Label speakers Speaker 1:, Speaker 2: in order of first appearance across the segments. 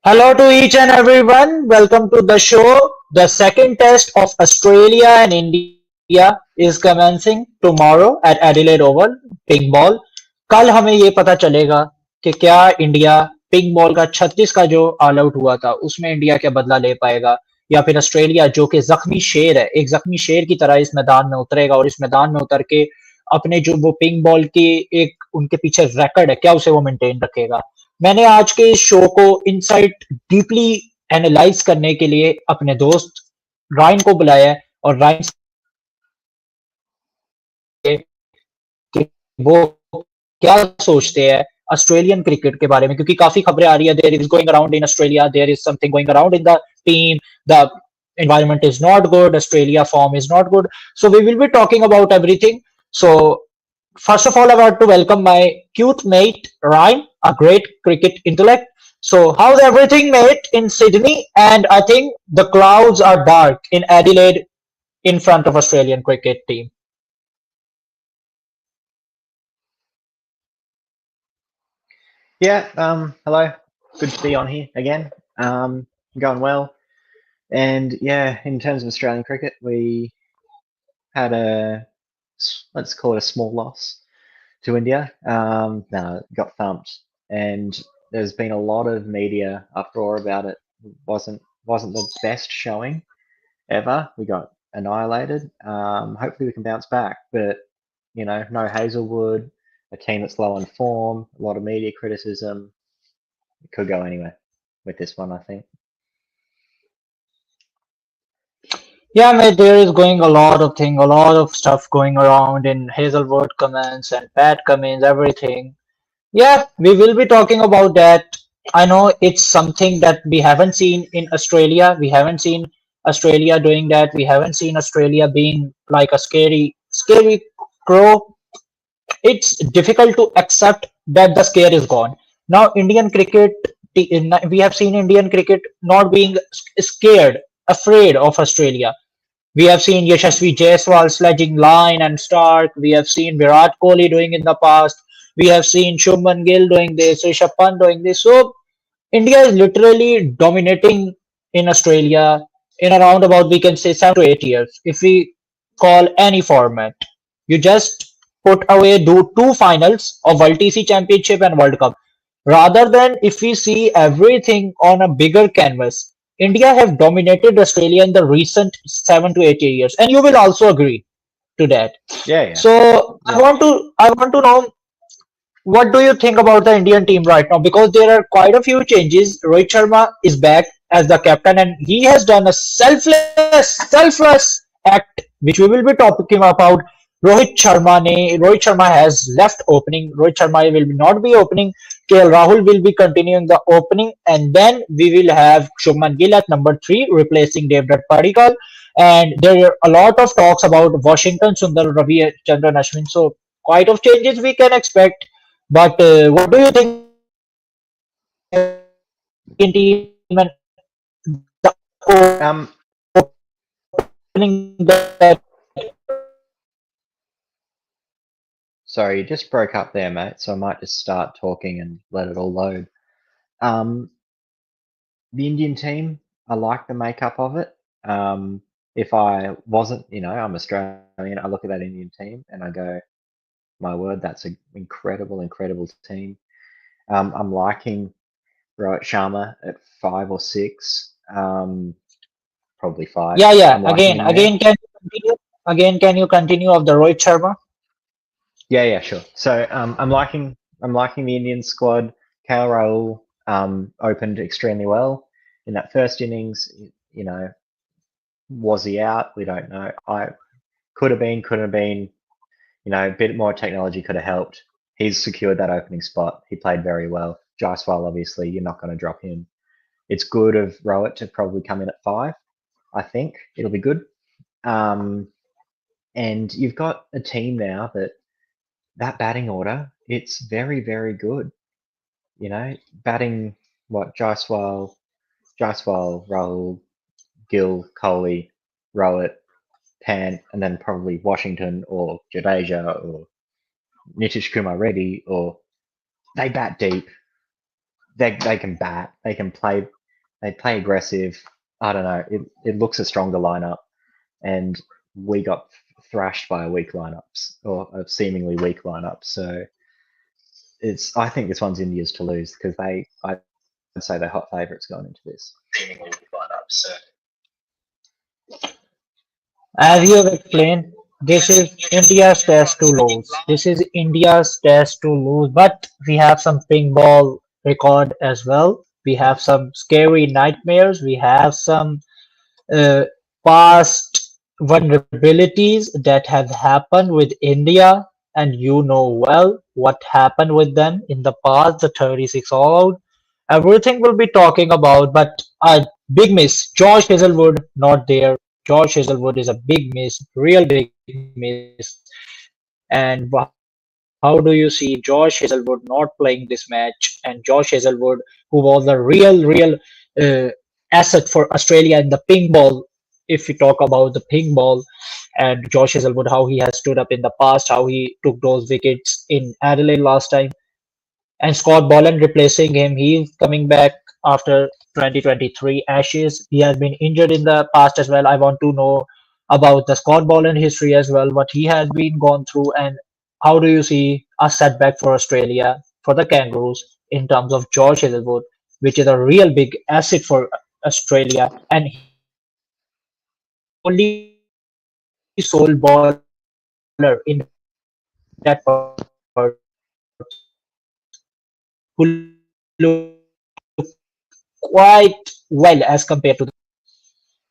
Speaker 1: Hello to each and everyone. Welcome to the show. The second test of Australia and India is commencing tomorrow at Adelaide Oval, pink ball. कल हमें ये पता चलेगा कि क्या India pink ball का 36 का जो ऑल आउट हुआ था उसमें इंडिया क्या बदला ले पाएगा या फिर ऑस्ट्रेलिया जो कि जख्मी शेर है एक जख्मी शेर की तरह इस मैदान में उतरेगा और इस मैदान में उतर के अपने जो वो पिंक बॉल की एक उनके पीछे रिकॉर्ड है क्या उसे वो मेंटेन रखेगा। मैंने आज के इस शो को इनसाइट डीपली एनालाइज करने के लिए अपने दोस्त रायन को बुलाया है और रायन से कि वो क्या सोचते हैं ऑस्ट्रेलियन क्रिकेट के बारे में क्योंकि काफी खबरें आ रही है there is going around in Australia there is something going around in the team the environment is not good, Australia form is not good, so we will be talking about everything. So first of all, I want to welcome my cute mate Ryan, a great cricket intellect. So how's everything, mate, in Sydney? And I think the clouds are dark in Adelaide in front of Australian cricket team.
Speaker 2: Yeah, hello. Good to be on here again. Going well. And yeah, in terms of Australian cricket, we had let's call it a small loss to India. No, got thumped. And there's been a lot of media uproar about it. Wasn't the best showing ever. We got annihilated. Hopefully we can bounce back. But, no Hazelwood, a team that's low on form, a lot of media criticism. It could go anywhere with this one, I think.
Speaker 1: Yeah, mate, there is going a lot of stuff going around in Hazelwood comments and Pat comments, everything. Yeah, we will be talking about that. I know it's something that we haven't seen in Australia. We haven't seen Australia doing that. We haven't seen Australia being like a scary crow. It's difficult to accept that the scare is gone. Now, we have seen Indian cricket not being scared, afraid of Australia. We have seen Yashasvi Jaiswal sledging line and Stark. We have seen Virat Kohli doing in the past. We have seen Shubman Gill doing this, Rishabh Pant doing this. So India is literally dominating in Australia in around about we can say 7 to 8 years. If we call any format, you just put away do two finals of World TC Championship and World Cup. Rather than if we see everything on a bigger canvas, India have dominated Australia in the recent 7 to 8 years, and you will also agree to that.
Speaker 2: Yeah.
Speaker 1: So
Speaker 2: Yeah.
Speaker 1: I want to know what do you think about the Indian team right now? Because there are quite a few changes. Rohit Sharma is back as the captain, and he has done a selfless act, which we will be talking about. Rohit Sharma has left opening. Rohit Sharma will not be opening. KL Rahul will be continuing the opening, and then we will have Shubman Gill at number 3, replacing Devdutt Padikkal. And there are a lot of talks about Washington Sundar, Ravi Chandran Ashwin. So quite of changes we can expect. But what do you think about the Indian team and the
Speaker 2: Um,
Speaker 1: opening that?
Speaker 2: Sorry, you just broke up there, mate. So I might just start talking and let it all load. Um, the Indian team, I like the makeup of it. If I wasn't, I'm Australian, I look at that Indian team and I go, my word, that's an incredible team. I'm liking Rohit Sharma at 5 or 6, probably 5.
Speaker 1: Yeah.
Speaker 2: I'm liking him there.
Speaker 1: Again, can you continue? Again, can you continue of the Rohit Sharma?
Speaker 2: Yeah, sure. So I'm liking the Indian squad. KL Rahul opened extremely well in that first innings. Was he out? We don't know. I could have been, couldn't have been. A bit more technology could have helped. He's secured that opening spot. He played very well. Jaiswal, obviously, you're not going to drop him. It's good of Rohit to probably come in at 5. I think it'll be good. And you've got a team now that batting order, it's very good. Batting what Jaiswal, Rahul, Gill, Kohli, Rohit, Pant, and then probably Washington or Jadeja or Nitish Kumar Reddy, or they bat deep. they can bat, they can play, they play aggressive. I don't know. It looks a stronger lineup, and we got thrashed by a weak lineups or a seemingly weak lineup. So it's I think this one's India's to lose because I'd say they're hot favourites going into this seemingly weak lineup. So
Speaker 1: As you have explained, this is India's test to lose. This is India's test to lose, but we have some ping ball record as well. We have some scary nightmares. We have some uh, past vulnerabilities that have happened with India, and you know well what happened with them in the past, the 36 all out. Everything we'll be talking about, but a big miss. George Hazelwood not there. George Hazelwood is a big miss, real big miss. And how do you see Josh Hazelwood not playing this match? And Josh Hazelwood, who was a real asset for Australia in the ping ball. If we talk about the ping ball, and Josh Hazelwood, how he has stood up in the past, how he took those wickets in Adelaide last time, and Scott Boland replacing him. He's coming back after 2023 Ashes. He has been injured in the past as well. I want to know about the Scott Boland history as well, what he has been gone through, and how do you see a setback for Australia, for the Kangaroos, in terms of George Hazelwood, which is a real big asset for Australia, and he is the only sole bowler in that particular team who look quite well as compared to the others. So I want to know about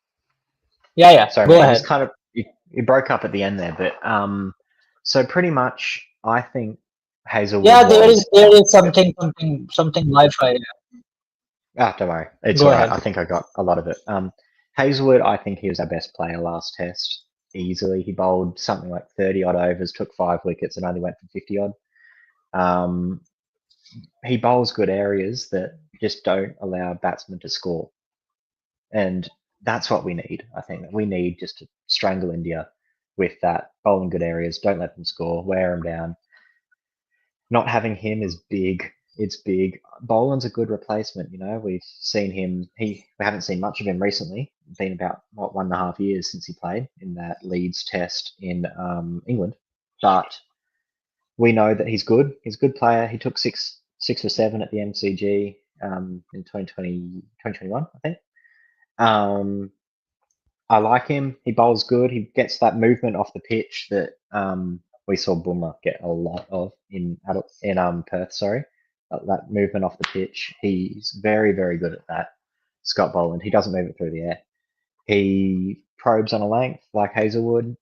Speaker 1: George Hazelwood. Yeah,
Speaker 2: sorry,
Speaker 1: go
Speaker 2: mate. You
Speaker 1: ahead.
Speaker 2: just kind of you broke up at the end there, but so pretty much, I think Hazelwood
Speaker 1: Yeah,
Speaker 2: was
Speaker 1: there
Speaker 2: our
Speaker 1: is something Wi-Fi.
Speaker 2: don't worry, it's
Speaker 1: Go
Speaker 2: all right.
Speaker 1: ahead.
Speaker 2: I think I got a lot of it. Hazelwood, I think he was our best player last test easily. He bowled something like 30 odd overs, took 5 wickets, and only went for 50 odd. Um, he bowls good areas that just don't allow a batsman to score. And that's what we need. I think we need just to strangle India with that bowling good areas. Don't let them score. Wear them down. Not having him is big. It's big. Boland's a good replacement. You know, we've seen him. We haven't seen much of him recently. It's been about 1.5 years since he played in that Leeds Test in England. But we know that he's good. He's a good player. He took six or seven at the MCG in 2021, I think. Um, I like him. He bowls good. He gets that movement off the pitch that we saw Boomer get a lot of in Perth. Sorry, that movement off the pitch. He's very very good at that. Scott Boland. He doesn't move it through the air. He probes on a length like Hazelwood.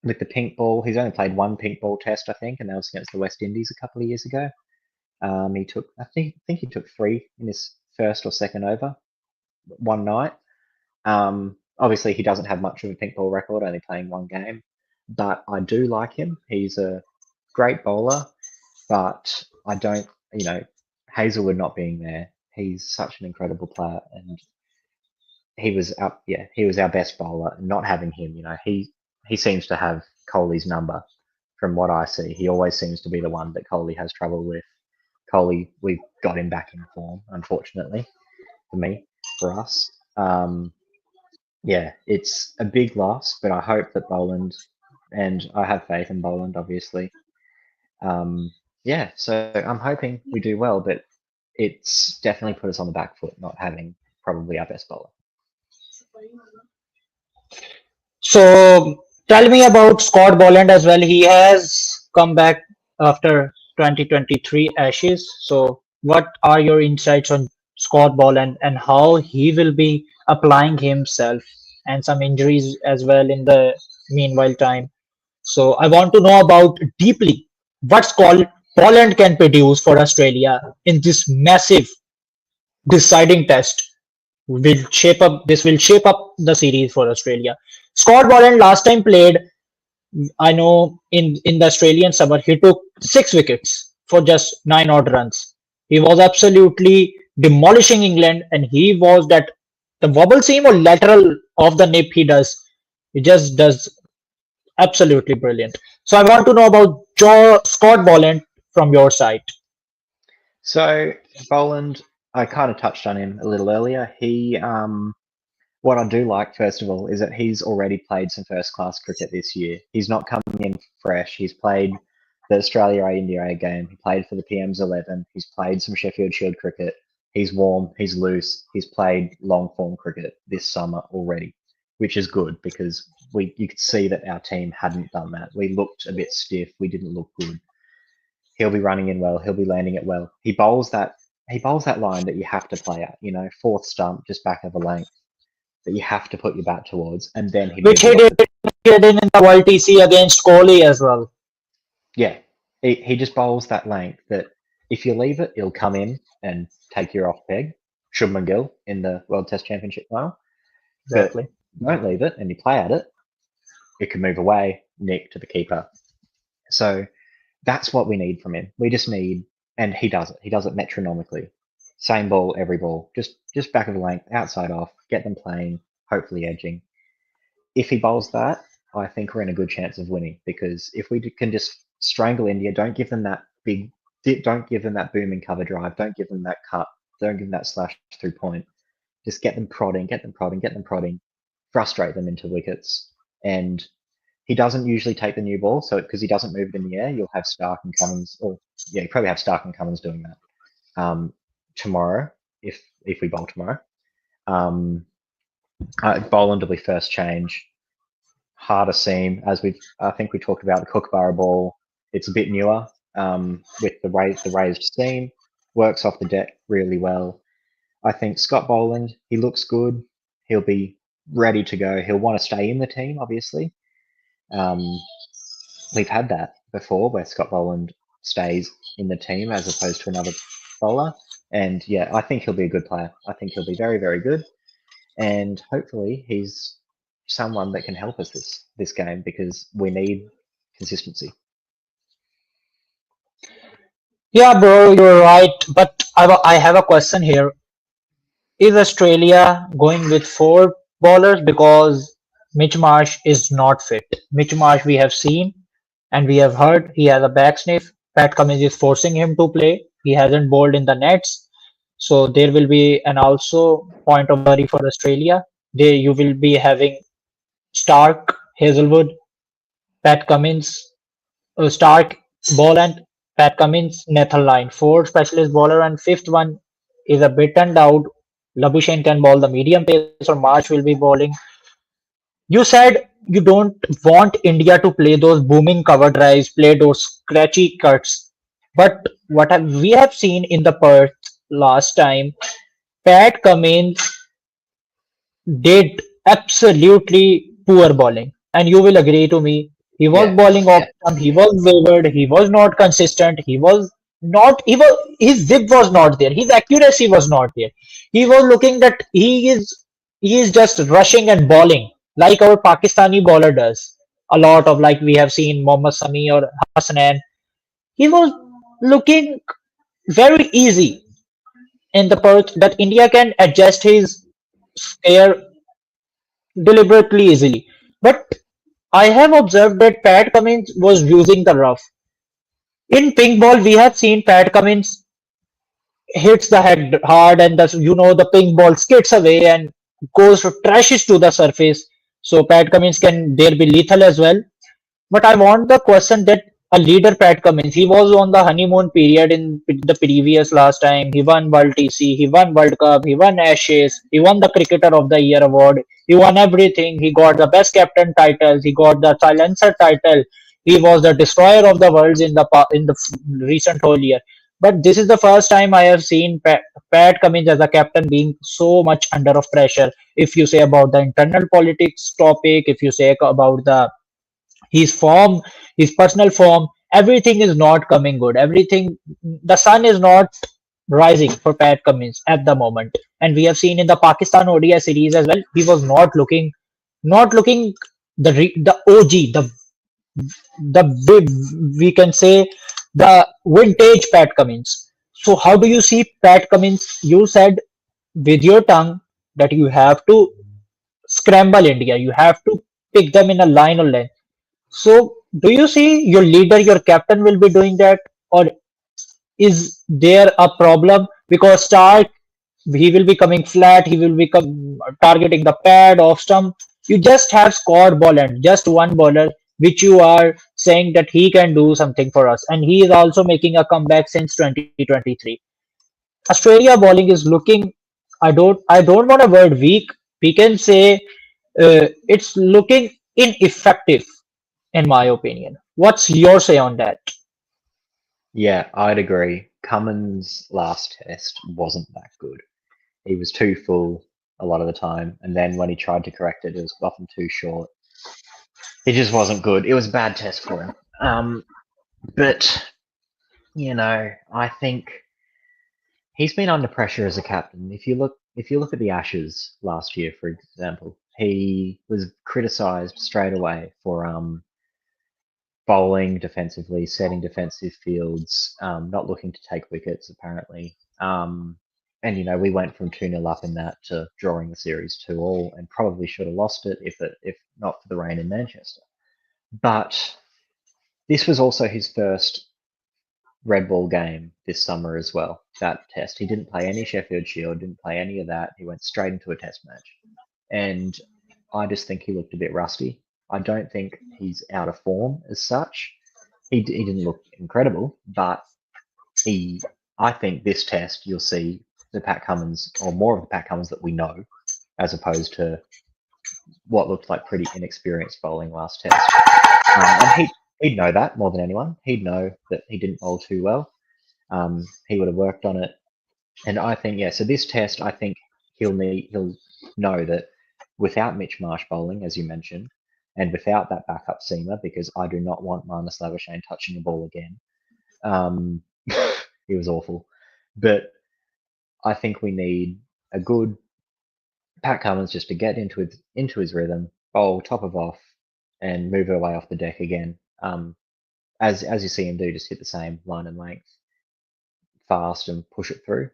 Speaker 2: With the pink ball, he's only played one pink ball test, I think, and that was against the West Indies a couple of years ago. He took, I think he took three in his first or second over one night. Obviously, he doesn't have much of a pink ball record, only playing one game, but I do like him. He's a great bowler, but I don't, Hazelwood not being there, he's such an incredible player, and he was our best bowler. And not having him, he seems to have Kohli's number from what I see. He always seems to be the one that Kohli has trouble with. Kohli, we've got him back in form, unfortunately, for us. Yeah, it's a big loss, but I hope that Boland, and I have faith in Boland, obviously. Yeah, so I'm hoping we do well, but it's definitely put us on the back foot not having probably our best bowler.
Speaker 1: So tell me about Scott Boland as well. He has come back after 2023 Ashes. So what are your insights on Scott Boland and how he will be applying himself, and some injuries as well in the meanwhile time. So I want to know about deeply what Scott Boland can produce for Australia in this massive deciding test. Will shape up the series for Australia. Scott Boland last time played, I know, in the Australian summer, he took 6 wickets for just 9 odd runs. He was absolutely demolishing England, and he was that the wobble seam or lateral of the nip he does. He just does absolutely brilliant. So I want to know about Scott Boland from your side.
Speaker 2: So Boland, I kind of touched on him a little earlier. What I do like, first of all, is that he's already played some first class cricket this year. He's not coming in fresh. He's played the Australia A India game. He played for the PM's 11. He's played some Sheffield Shield cricket. He's warm. He's loose. He's played long form cricket this summer already, which is good because you could see that our team hadn't done that. We looked a bit stiff. We didn't look good. He'll be running in well. He'll be landing it well. He bowls that line that you have to play at. Fourth stump, just back of a length that you have to put your bat towards, and then he
Speaker 1: Which
Speaker 2: moves
Speaker 1: he
Speaker 2: it off
Speaker 1: did
Speaker 2: the.
Speaker 1: in the World TC against Kohli as well.
Speaker 2: Yeah, he just bowls that length that if you leave it, it'll come in and take you off peg. Shubman Gill in the World Test Championship final, but
Speaker 1: Exactly.
Speaker 2: don't leave it and you play at it, it can move away, nick to the keeper. So that's what we need from him. We just need, and he does it. He does it metronomically. Same ball, every ball, just back of the length, outside off, get them playing, hopefully edging. If he bowls that, I think we're in a good chance of winning because if we can just strangle India, don't give them that don't give them that booming cover drive, don't give them that cut, don't give them that slash through point. Just get them prodding, get them prodding, get them prodding, frustrate them into wickets. And he doesn't usually take the new ball, so because he doesn't move it in the air, you'll have Stark and Cummins, or yeah, you probably have Stark and Cummins doing that tomorrow if we bowl tomorrow. Um, Boland will be first change. Harder seam, as I think we talked about the Kookaburra ball. It's a bit newer with the raised seam. Works off the deck really well. I think Scott Boland, he looks good. He'll be ready to go. He'll want to stay in the team, obviously. Um, we've had that before where Scott Boland stays in the team as opposed to another bowler. And yeah, I think he'll be a good player. I think he'll be very, very good. And hopefully he's someone that can help us this game because we need consistency.
Speaker 1: Yeah, bro, you're right. But I have a question here. Is Australia going with four bowlers because Mitch Marsh is not fit? Mitch Marsh, we have seen and we have heard he has a back sniff. Pat Cummins is forcing him to play. He hasn't bowled in the nets. So there will be an also point of worry for Australia. You will be having Stark, Hazelwood, Pat Cummins, Stark, Boland, Pat Cummins, Nathan Lyon. Four specialist bowler and fifth one is a bit turned out. Labuschagne can bowl the medium pace or March will be bowling. You said you don't want India to play those booming cover drives, play those scratchy cuts. But we have seen in the Perth last time, Pat Cummins did absolutely poor bowling. And you will agree to me. He was
Speaker 2: Yeah,
Speaker 1: bowling off
Speaker 2: yeah,
Speaker 1: stump, he was wavered, he was not consistent, his zip was not there, his accuracy was not there. He was looking that he is just rushing and bowling like our Pakistani bowler does. A lot of like we have seen Mohammad Sami or Hassanan. He was looking very easy in the perch that India can adjust his scare deliberately easily. But I have observed that Pat Cummins was using the rough. In pink ball, we have seen Pat Cummins hits the head hard and the pink ball skids away and goes trashes to the surface. So Pat Cummins can there be lethal as well. But I want the question that a leader Pat Cummins, he was on the honeymoon period in the previous last time. He won World TC, he won World Cup, he won Ashes, he won the Cricketer of the Year award, he won everything. He got the best captain titles, he got the silencer title. He was the destroyer of the worlds in the recent whole year. But this is the first time I have seen Pat Cummins as a captain being so much under of pressure. If you say about the internal politics topic, if you say about his form, his personal form, everything is not coming good. Everything, the sun is not rising for Pat Cummins at the moment. And we have seen in the Pakistan ODI series as well, he was not looking the OG, we can say the vintage Pat Cummins. So how do you see Pat Cummins? You said with your tongue that you have to scramble India, you have to pick them in a line or length. So, do you see your leader, your captain will be doing that, or is there a problem because Stark, he will be coming flat, he will be targeting the pad off stump. You just have Scott Boland, just one bowler, which you are saying that he can do something for us. And he is also making a comeback since 2023. Australia bowling is looking, I don't want a word weak. We can say it's looking ineffective, in my opinion. What's your say on that?
Speaker 2: Yeah, I'd agree. Cummins' last test wasn't that good. He was too full a lot of the time, and then when he tried to correct it, it was often too short. It just wasn't good. It was a bad test for him. But I think he's been under pressure as a captain. If you look at the Ashes last year, for example, he was criticised straight away for bowling defensively, setting defensive fields, not looking to take wickets apparently. And we went from 2-0 up in that to drawing the series 2-2, and probably should have lost it if not for the rain in Manchester. But this was also his first red ball game this summer as well. That test, he didn't play any Sheffield Shield, didn't play any of that. He went straight into a test match, and I just think he looked a bit rusty. I don't think he's out of form as such. He didn't look incredible, but I think this test you'll see the Pat Cummins, or more of the Pat Cummins that we know, as opposed to what looked like pretty inexperienced bowling last test. And he'd know that more than anyone. He'd know that he didn't bowl too well. He would have worked on it. And I think, yeah, so this test, I think he'll know that without Mitch Marsh bowling, as you mentioned, and without that backup seamer, because I do not want Marnus Labuschagne touching a ball again. He was awful. But I think we need a good Pat Cummins just to get into his rhythm, bowl top of off, and move away off the deck again. As you see him do, just hit the same line and length fast and push it through.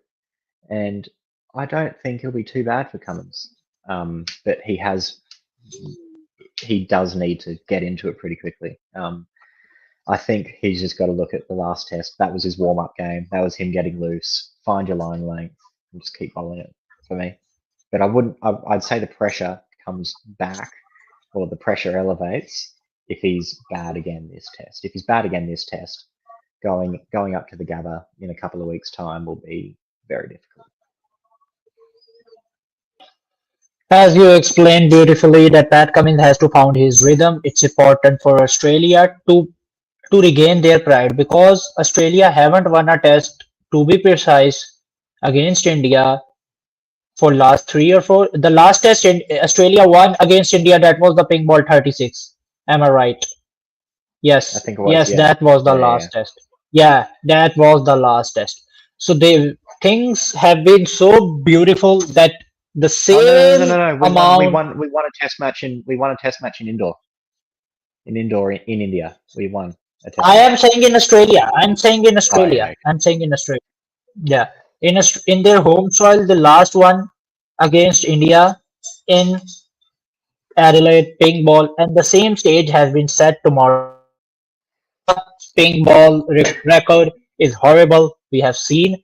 Speaker 2: And I don't think he'll be too bad for Cummins. But he does need to get into it pretty quickly. I think he's just got to look at the last test. That was his warm-up game. That was him getting loose. Find your line length and just keep bowling it for me. But I'd say the pressure comes back, or the pressure elevates if he's bad again this test. If he's bad again this test, going up to the Gabba in a couple of weeks' time will be very difficult.
Speaker 1: As you explained beautifully, that Pat Cummins has to find his rhythm. It's important for Australia to regain their pride, because Australia haven't won a test, to be precise, against India for last 3 or 4. The last test Australia won against India, that was the pink ball 36. Am I right?
Speaker 2: I
Speaker 1: Yes,
Speaker 2: think it was,
Speaker 1: yes,
Speaker 2: yeah.
Speaker 1: that was the
Speaker 2: Yeah.
Speaker 1: last test. Yeah, that was the last test. So things have been so beautiful that the
Speaker 2: Oh no, no, no,
Speaker 1: same
Speaker 2: no, no. We won. We
Speaker 1: amount.
Speaker 2: won. We won a test match in indoor. In India, we won a test
Speaker 1: I
Speaker 2: match.
Speaker 1: am saying in Australia. I'm saying in
Speaker 2: Oh yeah.
Speaker 1: Australia. I'm saying in Australia. Yeah, in their home soil, the last one against India in Adelaide, pink ball, and the same stage has been set tomorrow. India's pink ball record is horrible. We have seen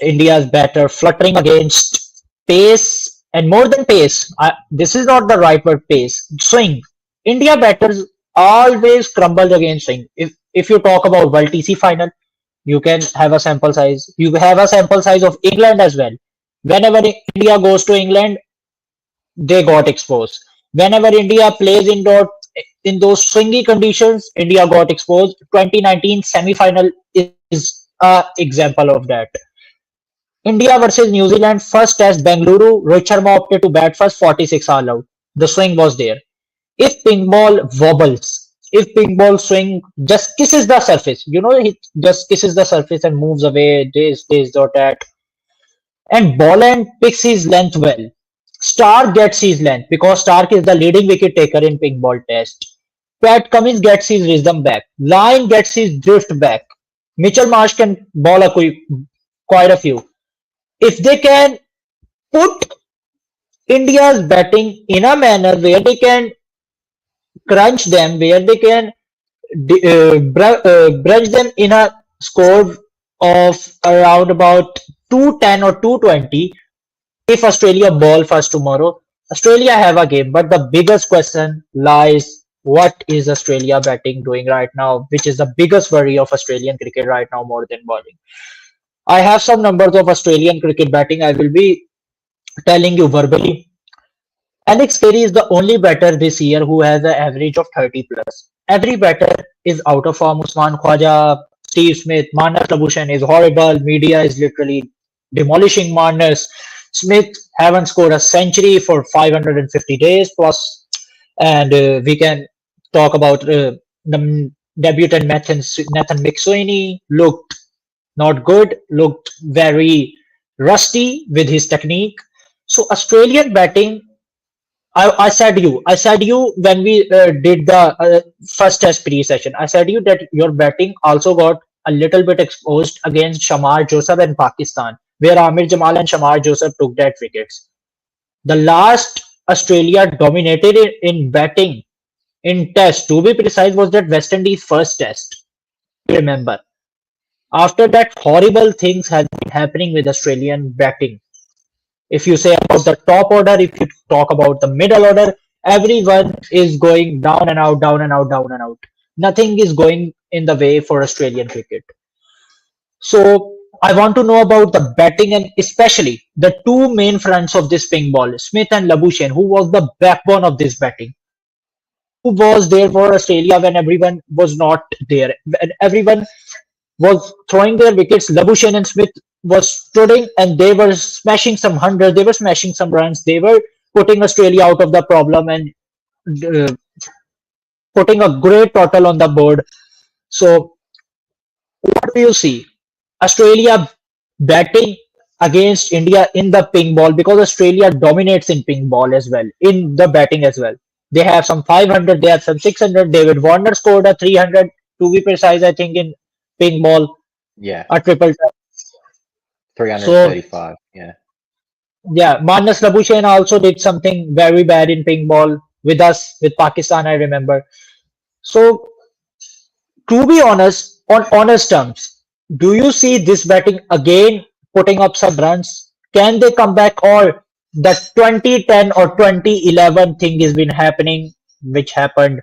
Speaker 1: India's batter fluttering against pace, and more than pace. This is not the right word. Pace, swing. India batters always crumble against swing. If you talk about World TC final, you can have a sample size. You have a sample size of England as well. Whenever India goes to England, they got exposed. Whenever India plays in those swingy conditions, India got exposed. 2019 semi-final is a example of that. India versus New Zealand first test Bengaluru, Rohit Sharma opted to bat first, 46 all out. The swing was there. If pink ball wobbles, if pink ball swing just kisses the surface, it just kisses the surface and moves away, this or that, and Bolland picks his length well. Stark gets his length because Stark is the leading wicket taker in pink ball test. Pat Cummins gets his rhythm back. Lyon gets his drift back. Mitchell Marsh can bowl quite a few. If they can put India's batting in a manner where they can crunch them, where they can brunch them in a score of around about 210 or 220, if Australia ball first tomorrow, Australia have a game. But the biggest question lies, what is Australia batting doing right now, which is the biggest worry of Australian cricket right now more than bowling. I have some numbers of Australian cricket batting. I will be telling you verbally. Alex Carey is the only batter this year who has an average of 30 plus. Every batter is out of form. Usman Khwaja, Steve Smith, Manas Labuschagne is horrible. Media is literally demolishing Manas. Smith haven't scored a century for 550 days plus. And we can talk about the debutant Nathan McSweeney. Looked not good, looked very rusty with his technique. So Australian batting, I said you when we did the first test pre-session. I said you that your batting also got a little bit exposed against Shamar Joseph and Pakistan, where Amir Jamal and Shamar Joseph took that wickets. The last Australia dominated in batting in test, to be precise, was that West Indies first test. Remember, after that, horrible things have been happening with Australian batting. If you say about the top order, if you talk about the middle order, everyone is going down and out, down and out, down and out. Nothing is going in the way for Australian cricket. So I want to know about the batting and especially the two main fronts of this ping ball, Smith and Labuschagne, who was the backbone of this batting. Who was there for Australia when everyone was not there? When everyone was throwing their wickets. Labuschagne and Smith was strutting and they were smashing some hundreds, they were smashing some runs, they were putting Australia out of the problem and uh, putting a great total on the board. So, what do you see? Australia batting against India in the ping ball because Australia dominates in ping ball as well, in the batting as well. They have some 500, they have some 600. David Warner scored a 300, to be precise, I think, in ping ball,
Speaker 2: Yeah,
Speaker 1: a triple. So
Speaker 2: 335. Yeah.
Speaker 1: yeah, Manas Labuschagne also did something very bad in ping ball with us, with Pakistan, I remember. So to be honest, on honest terms, do you see this batting again putting up some runs? Can they come back, or the 2010 or 2011 thing has been happening, which happened?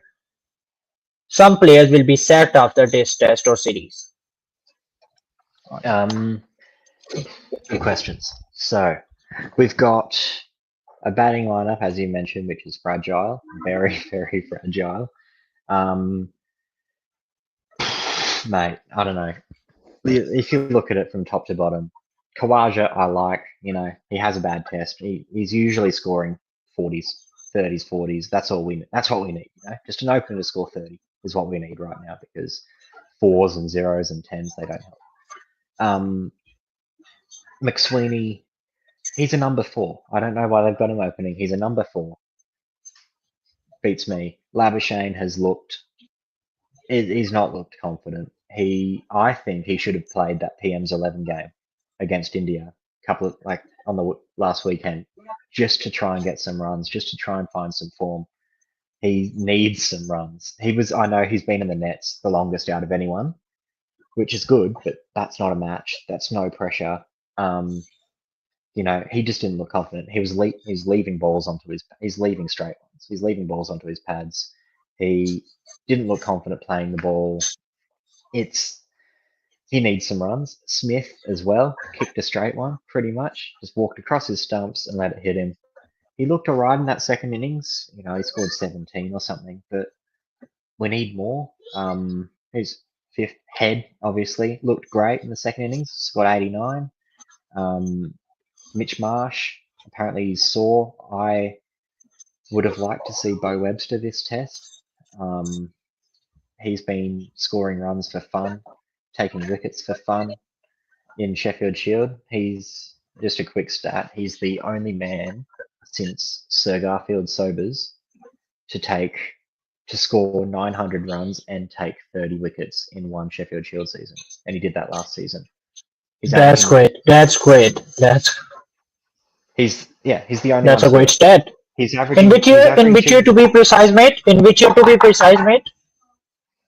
Speaker 1: Some players will be sacked after this test or series.
Speaker 2: Um, Good questions. So we've got a batting lineup, as you mentioned, which is fragile, very, very fragile. Um, Mate, I don't know. If you look at it from top to bottom, Kawaja, I like. He has a bad test. He's usually scoring 40s, 30s, 40s. That's all we. That's what we need. Just an opener to score 30 is what we need right now because fours and zeros and tens they don't help. McSweeney, he's a number 4. I don't know why they've got him opening. He's a number 4. Beats me. Labuschagne has looked. He's not looked confident. I think he should have played that PM's 11 game against India, on the last weekend, just to try and get some runs, just to try and find some form. He needs some runs. I know he's been in the nets the longest out of anyone, which is good, but that's not a match. That's no pressure. He just didn't look confident. He's leaving balls he's leaving straight ones. He's leaving balls onto his pads. He didn't look confident playing the ball. He needs some runs. Smith as well kicked a straight one pretty much. Just walked across his stumps and let it hit him. He looked alright in that second innings. He scored 17 or something, but we need more. His fifth Head obviously looked great in the second innings. Scored 89. Mitch Marsh, apparently he's sore. I would have liked to see Bo Webster this test. He's been scoring runs for fun, taking wickets for fun in Sheffield Shield. He's just a quick stat. He's the only man since Sir Garfield Sobers to score 900 runs and take 30 wickets in one Sheffield Shield season, and he did that last season.
Speaker 1: That's great. That's great.
Speaker 2: He's the only.
Speaker 1: That's a great stat.
Speaker 2: He's averaging.
Speaker 1: In which year to be precise, mate? In which year to be precise, mate?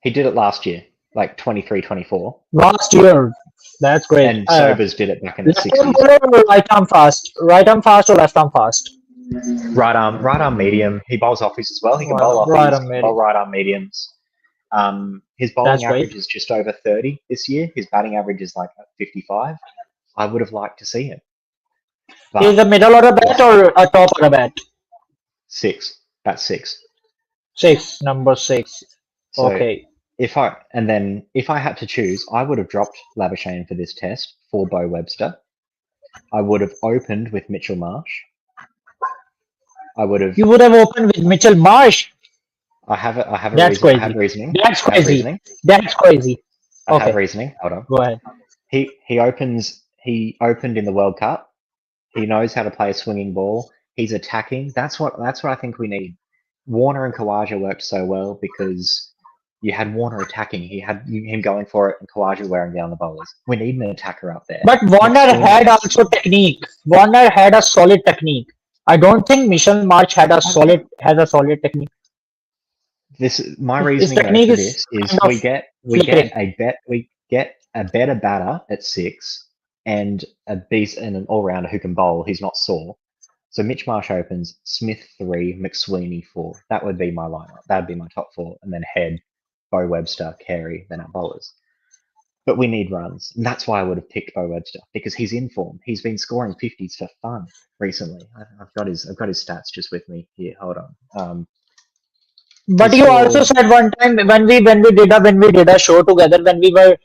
Speaker 2: He did it last year, like 23, 24.
Speaker 1: Last year. That's great.
Speaker 2: And Sobers did it back in the
Speaker 1: Left arm
Speaker 2: 60s.
Speaker 1: bowler or right arm fast? Right arm fast or left arm fast?
Speaker 2: Right arm medium. He bowls offies as well. He can bowl
Speaker 1: Right
Speaker 2: offies.
Speaker 1: arm
Speaker 2: He can bowl
Speaker 1: medium.
Speaker 2: right arm mediums. His
Speaker 1: That's
Speaker 2: bowling
Speaker 1: great.
Speaker 2: average is just over 30 this year. His batting average is like 55. I would have liked to see him,
Speaker 1: Is
Speaker 2: but
Speaker 1: the middle order bat
Speaker 2: what's
Speaker 1: or a top order bat?
Speaker 2: six? That's six.
Speaker 1: Six, number six.
Speaker 2: So
Speaker 1: Okay.
Speaker 2: if I had to choose, I would have dropped Labuschagne for this test for Bo Webster. I would have opened with Mitchell Marsh. I would have.
Speaker 1: You would have opened with Mitchell Marsh.
Speaker 2: I have a
Speaker 1: That's
Speaker 2: reason. I have
Speaker 1: crazy.
Speaker 2: reasoning.
Speaker 1: That's
Speaker 2: I have
Speaker 1: crazy.
Speaker 2: reasoning.
Speaker 1: That's crazy.
Speaker 2: I have
Speaker 1: Okay,
Speaker 2: reasoning. Hold on.
Speaker 1: go ahead.
Speaker 2: He opens. He opened in the World Cup. He knows how to play a swinging ball. He's attacking. That's what I think we need. Warner and Kawaja worked so well because you had Warner attacking. He had him going for it and Kawaja wearing down the bowlers. We need an attacker up there.
Speaker 1: But Warner had
Speaker 2: McSweeney.
Speaker 1: also technique. Warner had a solid technique. I don't think Mitchell March has a solid technique.
Speaker 2: My
Speaker 1: His
Speaker 2: reasoning though
Speaker 1: technique
Speaker 2: for
Speaker 1: is
Speaker 2: this is
Speaker 1: kind of flickering.
Speaker 2: we get a better batter at six and a beast and an all rounder who can bowl. He's not sore. So Mitch Marsh opens, Smith 3, McSweeney 4. That would be my lineup. That would be my top 4, and then Head, Bo Webster, Carey, then our bowlers. But we need runs, and that's why I would have picked Bo Webster because he's in form. He's been scoring 50s for fun recently. I've got his stats just with me here. Hold on.
Speaker 1: But
Speaker 2: He
Speaker 1: you also
Speaker 2: scored.
Speaker 1: said one time when we did a show together when we were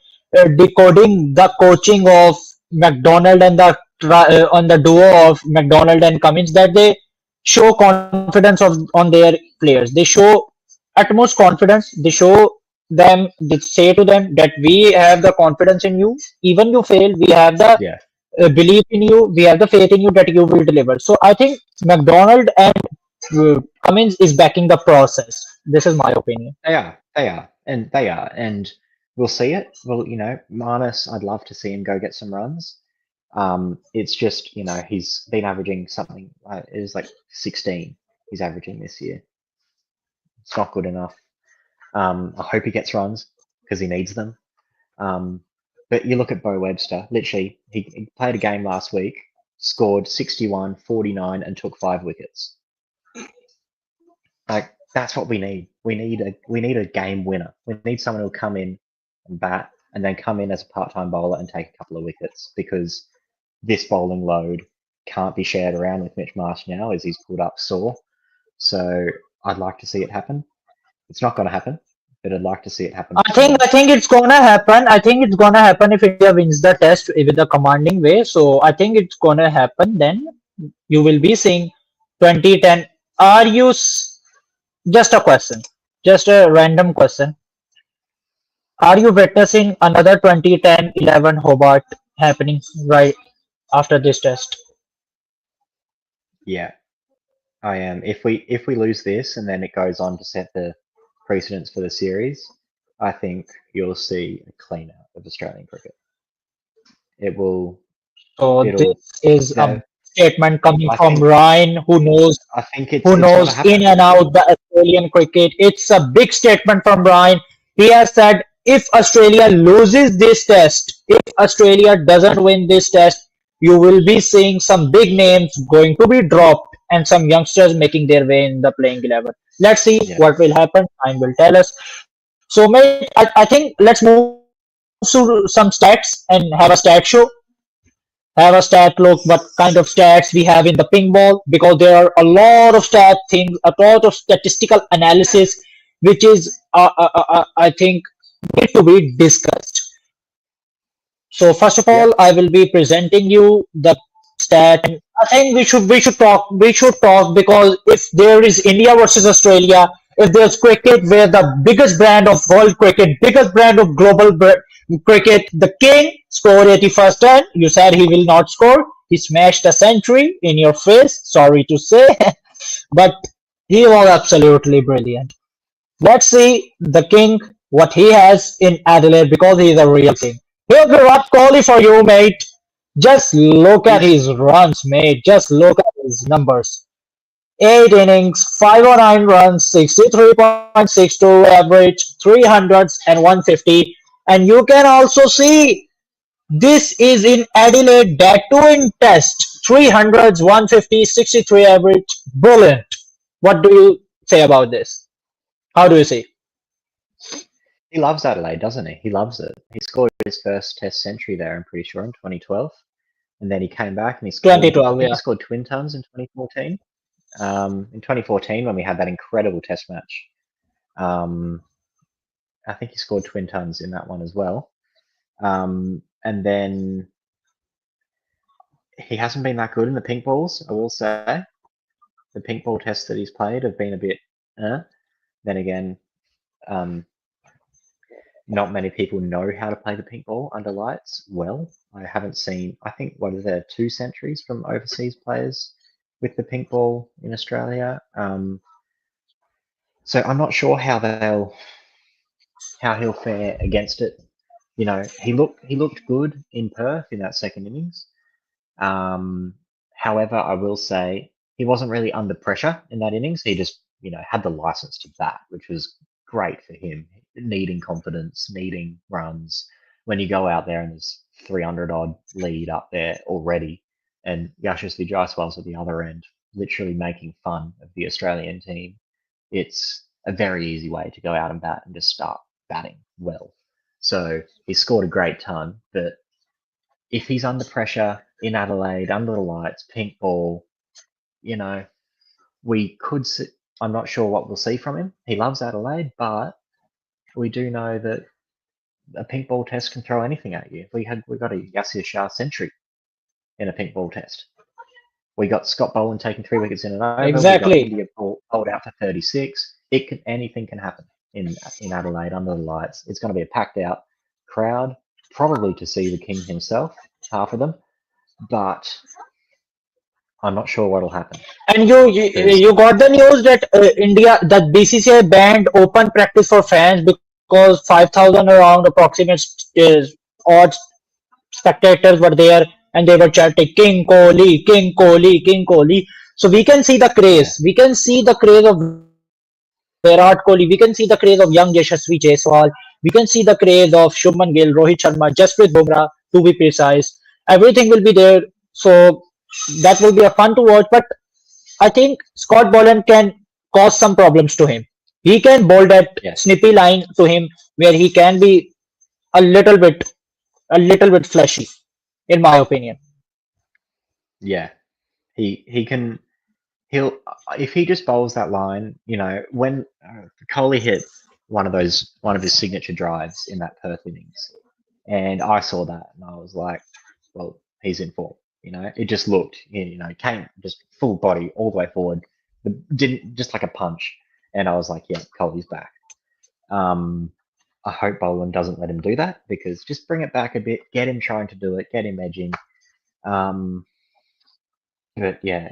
Speaker 1: decoding the coaching of McDonald and on the duo of McDonald and Cummins that they show confidence on their players. They show utmost confidence. They show them. They say to them that we have the confidence in you. Even you fail, we have the
Speaker 2: Yeah,
Speaker 1: belief in you. We have the faith in you that you will deliver. So I think McDonald and Cummins is backing the process. This is my opinion.
Speaker 2: they are, and we'll see it. Well, Marnus, I'd love to see him go get some runs. It's just he's been averaging something. It was like 16. He's averaging this year. It's not good enough. I hope he gets runs because he needs them. But you look at Bo Webster. Literally, he played a game last week, scored 61, 49, and took 5 wickets. Like that's what we need. We need a game winner. We need someone who'll come in and bat, and then come in as a part-time bowler and take a couple of wickets because this bowling load can't be shared around with Mitch Marsh now as he's pulled up sore. So I'd like to see it happen. It's not going to happen, but I'd like to see it happen for someone.
Speaker 1: I think it's gonna happen. I think it's gonna happen if India wins the test with a commanding way. So I think it's gonna happen. Then you will be seeing 2010. Are you just a question? Just a random question. Are you witnessing another 2010-11 Hobart happening right after this test?
Speaker 2: Yeah, I am. If we lose this and then it goes on to set the precedence for the series, I think you'll see a clean out of Australian cricket. It will.
Speaker 1: So this
Speaker 2: It'll.
Speaker 1: is a
Speaker 2: The,
Speaker 1: statement coming
Speaker 2: I
Speaker 1: from
Speaker 2: think.
Speaker 1: Ryan,
Speaker 2: I think it's
Speaker 1: who
Speaker 2: got to
Speaker 1: knows in
Speaker 2: happen.
Speaker 1: and out the Australian cricket. It's a big statement from Ryan. He has said if Australia loses this test, if Australia doesn't win this test, you will be seeing some big names going to be dropped and some youngsters making their way in the playing 11. Let's see
Speaker 2: Yeah.
Speaker 1: what will happen. Time will tell us. So, mate, I think let's move to some stats and have a stat show. Have a stat look what kind of stats we have in the ping ball because there are a lot of stat things, a lot of statistical analysis, which is I think need to be discussed. So first of
Speaker 2: Yep.
Speaker 1: all, I will be presenting you the stat. I think we should talk because if there is India versus Australia, if there's cricket where the biggest brand of world cricket, biggest brand of global cricket, the king scored 81st run. You said he will not score. He smashed a century in your face. Sorry to say, but he was absolutely brilliant. Let's see the king what he has in Adelaide because he is a real king. Here's Virat Kohli for you, mate. Just look at
Speaker 2: He's
Speaker 1: his runs, mate. Just look at his numbers. 8 innings, 509 runs, 63.62 average, 300s and 150. And you can also see This is in Adelaide, that too in test. 300s, 150, 63 average. Brilliant. What do you say about this? How do you see?
Speaker 2: He loves Adelaide, doesn't he? He loves it. He scored his first Test century there, I'm pretty sure, in 2012. And then he came back and he scored, I
Speaker 1: 2012,
Speaker 2: think he
Speaker 1: yeah.
Speaker 2: scored twin tons in 2014. In 2014, when we had that incredible Test match, um, I think he scored twin tons in that one as well. And then he hasn't been that good in the pink balls, I will say. The pink ball tests that he's played have been a bit. Then again, um, not many people know how to play the pink ball under lights well. I haven't seen. I think what are there 2 centuries from overseas players with the pink ball in Australia. So I'm not sure how he'll fare against it. You know, he looked good in Perth in that second innings. Um, However, I will say he wasn't really under pressure in that innings. He just, had the license to bat, which was great for him. Needing confidence, needing runs. When you go out there and there's 300 odd lead up there already, and Yashasvi Jaiswal's at the other end, literally making fun of the Australian team, it's a very easy way to go out and bat and just start batting well. So he scored a great ton, but if he's under pressure in Adelaide, under the lights, pink ball, you know, we could see, I'm not sure what we'll see from him. He loves Adelaide, but we do know that a pink ball test can throw anything at you. We got a Yasir Shah century in a pink ball test. We got Scott Boland taking 3 wickets in and over. We got
Speaker 1: Exactly.
Speaker 2: India bowled out for 36. Anything can happen in Adelaide under the lights. It's going to be a packed out crowd, probably to see the king himself, half of them, but I'm not sure what'll happen
Speaker 1: And you
Speaker 2: because
Speaker 1: you got the news that India, that BCCI banned open practice for fans because 5,000 around approximate odd spectators were there and they were chanting King Kohli, King Kohli, King Kohli. So we can see the
Speaker 2: yeah,
Speaker 1: craze. We can see the craze of Virat Kohli. We can see the craze of young Yashasvi Jaiswal. We can see the craze of Shubman Gill, Rohit Sharma, Jasprit Bumrah, to be precise. Everything will be there. So that will be a fun to watch. But I think Scott Boland can cause some problems to him. He can bowl that
Speaker 2: yeah,
Speaker 1: snippy line to him where he can be a little bit a little bit fleshy, in my opinion.
Speaker 2: yeah. He can he'll if he just bowls that line, when Kohli hit one of his signature drives in that Perth innings, and I saw that and I was like, well, he's in form. It just looked, came just full body all the way forward, didn't just like a punch, and I was like, yeah, Kohli's back. Um, I hope Boland doesn't let him do that because just bring it back a bit, get him trying to do it, get him edging. Um, but yeah,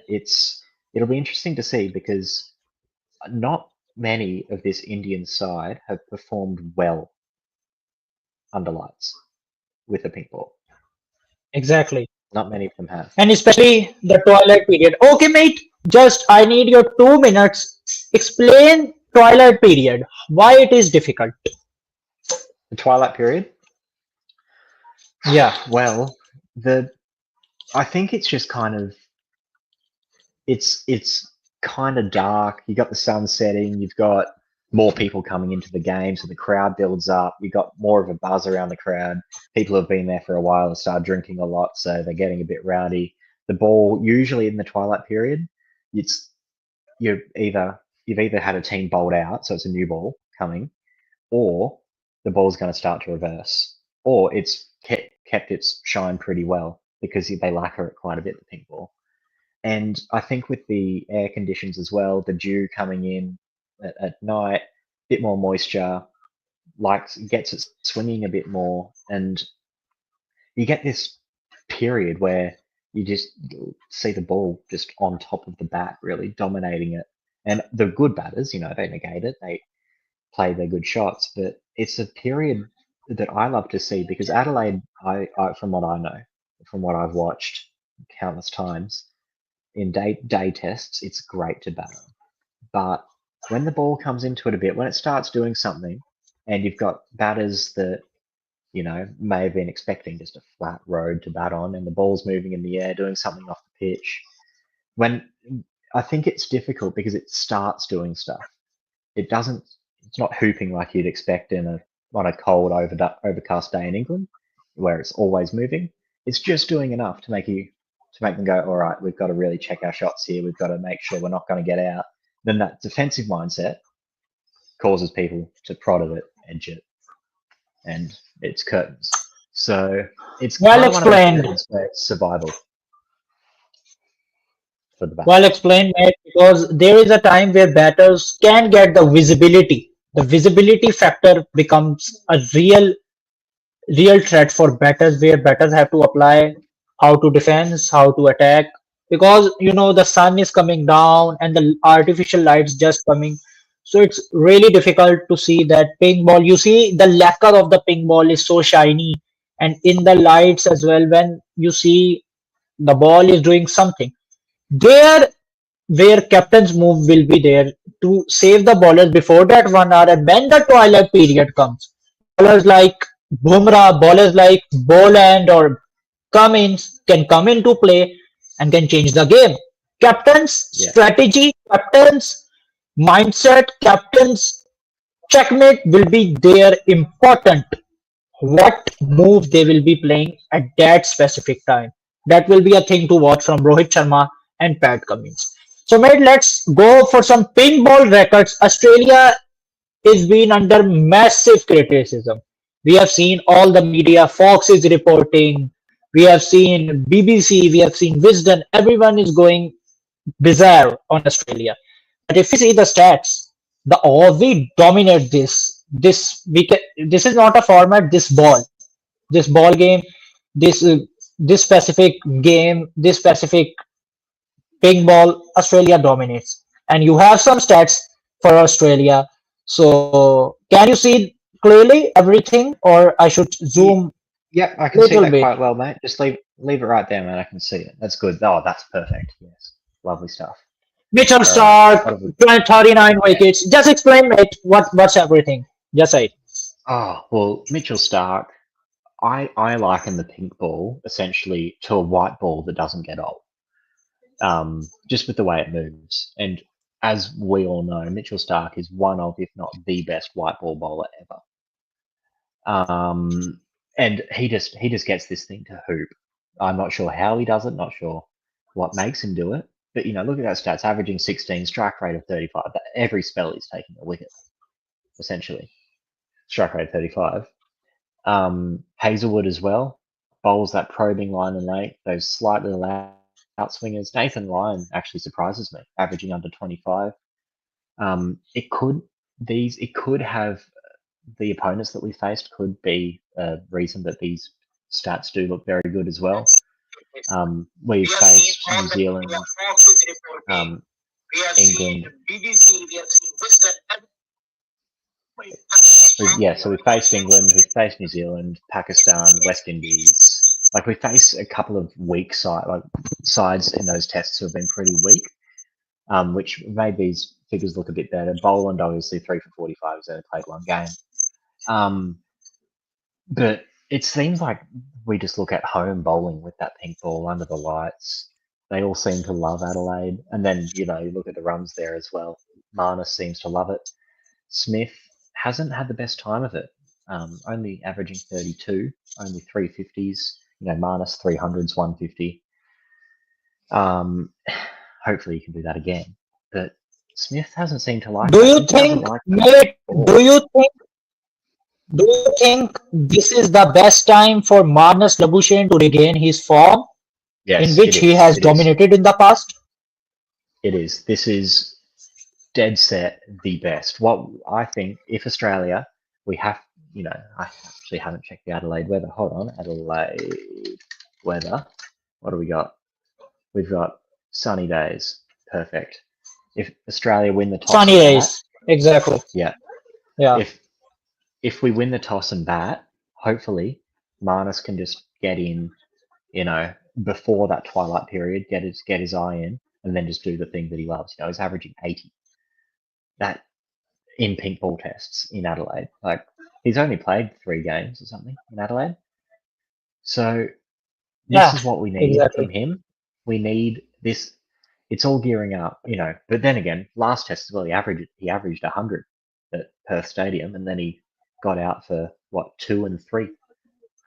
Speaker 2: it'll be interesting to see because not many of this Indian side have performed well under lights with a pink ball.
Speaker 1: Exactly.
Speaker 2: Not many of them have.
Speaker 1: And especially the twilight period. Okay, mate, just I need your 2 minutes. Explain twilight period. Why it is difficult.
Speaker 2: The twilight period.
Speaker 1: Yeah,
Speaker 2: Well, the I think it's just it's kind of dark. You got the sun setting. You've got more people coming into the game, so the crowd builds up. You got more of a buzz around the crowd. People have been there for a while and start drinking a lot, so they're getting a bit rowdy. The ball usually in the twilight period, it's you've either had a team bowled out, so it's a new ball coming, or the ball's going to start to reverse, or it's kept its shine pretty well because they lacquer it quite a bit, the pink ball. And I think with the air conditions as well, the dew coming in at night, bit more moisture, gets it swinging a bit more, and you get this period where you just see the ball just on top of the bat, really dominating it. And the good batters, they negate it, they play their good shots, but it's a period that I love to see because Adelaide, from what I know, from what I've watched countless times, in day tests, it's great to bat on. But when the ball comes into it a bit, when it starts doing something, and you've got batters that may have been expecting just a flat road to bat on, and the ball's moving in the air, doing something off the pitch. When I think it's difficult because it starts doing stuff. It doesn't. It's not hooping like you'd expect on a cold, overcast day in England, where it's always moving. It's just doing enough to make them go, all right, we've got to really check our shots here. We've got to make sure we're not going to get out. Then that defensive mindset causes people to prod at it, edge it, and it's curtains. So it's
Speaker 1: Well
Speaker 2: kind of one of those
Speaker 1: explained.
Speaker 2: games where it's survival for the
Speaker 1: Well
Speaker 2: batter.
Speaker 1: explained, mate, because there is a time where batters can get the visibility. The visibility factor becomes a real threat for batters, where batters have to apply how to defend, how to attack, because the sun is coming down and the artificial lights just coming. So it's really difficult to see that pink ball. You see the lacquer of the pink ball is so shiny, and in the lights as well, when you see the ball is doing something. There where captain's move will be there to save the bowlers before that 1 hour, and when the twilight period comes, bowlers like Bumrah, bowlers like Boland or Cummins can come into play and can change the game. Captain's
Speaker 2: Yeah,
Speaker 1: strategy, captain's mindset, captain's checkmate will be there important. What move they will be playing at that specific time. That will be a thing to watch from Rohit Sharma and Pat Cummins. So, mate, let's go for some pink ball records. Australia is being under massive criticism. We have seen all the media, Fox is reporting, we have seen BBC, we have seen Wisden, everyone is going bizarre on Australia. But if you see the stats, we dominate this. This is not a format. This ball game, this uh, this specific game, this specific ping ball, Australia dominates. And you have some stats for Australia. So can you see clearly everything, or I should
Speaker 2: yeah,
Speaker 1: zoom
Speaker 2: yeah. I can see
Speaker 1: little
Speaker 2: that
Speaker 1: bit?
Speaker 2: quite well, mate. Just leave it right there, man. I can see it. That's good. Oh, that's perfect. Yes, lovely stuff.
Speaker 1: Mitchell
Speaker 2: All right.
Speaker 1: Stark,
Speaker 2: What have we?
Speaker 1: 39
Speaker 2: Yeah.
Speaker 1: wickets. Just explain, mate, what's everything. Just say it.
Speaker 2: Oh well, Mitchell Stark. I liken the pink ball essentially to a white ball that doesn't get old. Just with the way it moves. And as we all know, Mitchell Stark is one of, if not the best white ball bowler ever. And he just gets this thing to hoop. I'm not sure how he does it, not sure what makes him do it. But look at that stats, averaging 16, strike rate of 35. Every spell he's taking a wicket, essentially. Strike rate of 35. Hazelwood as well, bowls that probing line and late, those slightly loud outswingers. Nathan Lyon actually surprises me, averaging under 25. It could have the opponents that we faced could be a reason that these stats do look very good as well. We've faced New Zealand, um, England. So we faced England, we faced New Zealand, Pakistan, West Indies. Like we face a couple of weak sides in those tests who have been pretty weak, which made these figures look a bit better. Boland obviously 3 for 45 has only played one game. But it seems like we just look at home bowling with that pink ball under the lights. They all seem to love Adelaide. And then, you look at the runs there as well. Marnus seems to love it. Smith hasn't had the best time of it. Only averaging 32, only 350s. Marnus 300s, 150. Hopefully he can do that again. But Smith hasn't seemed to like
Speaker 1: Do
Speaker 2: that. I
Speaker 1: you
Speaker 2: think he doesn't
Speaker 1: think,
Speaker 2: like that
Speaker 1: mate,
Speaker 2: ball.
Speaker 1: do you think this is the best time for Marnus Labuschagne to regain his form in
Speaker 2: Yes, it
Speaker 1: which he
Speaker 2: is.
Speaker 1: has
Speaker 2: It is.
Speaker 1: dominated in the past?
Speaker 2: It is. This is dead set the best. What I think, if Australia, we have, I actually haven't checked the Adelaide weather. Hold on, Adelaide weather. What do we got? We've got sunny days. Perfect. If Australia win the toss
Speaker 1: Sunny
Speaker 2: and bat,
Speaker 1: days. Exactly.
Speaker 2: yeah.
Speaker 1: Yeah.
Speaker 2: If we win the toss and bat, hopefully Marnus can just get in, before that twilight period, get his eye in, and then just do the thing that he loves. He's averaging 80. That in pink ball tests in Adelaide. Like He's only played 3 games or something in Adelaide. So this
Speaker 1: Yeah,
Speaker 2: is what we need from
Speaker 1: exactly.
Speaker 2: him. We need this. It's all gearing up, you know. But then again, last test as well, he averaged 100 at Perth Stadium, and then he got out for what 2 and 3.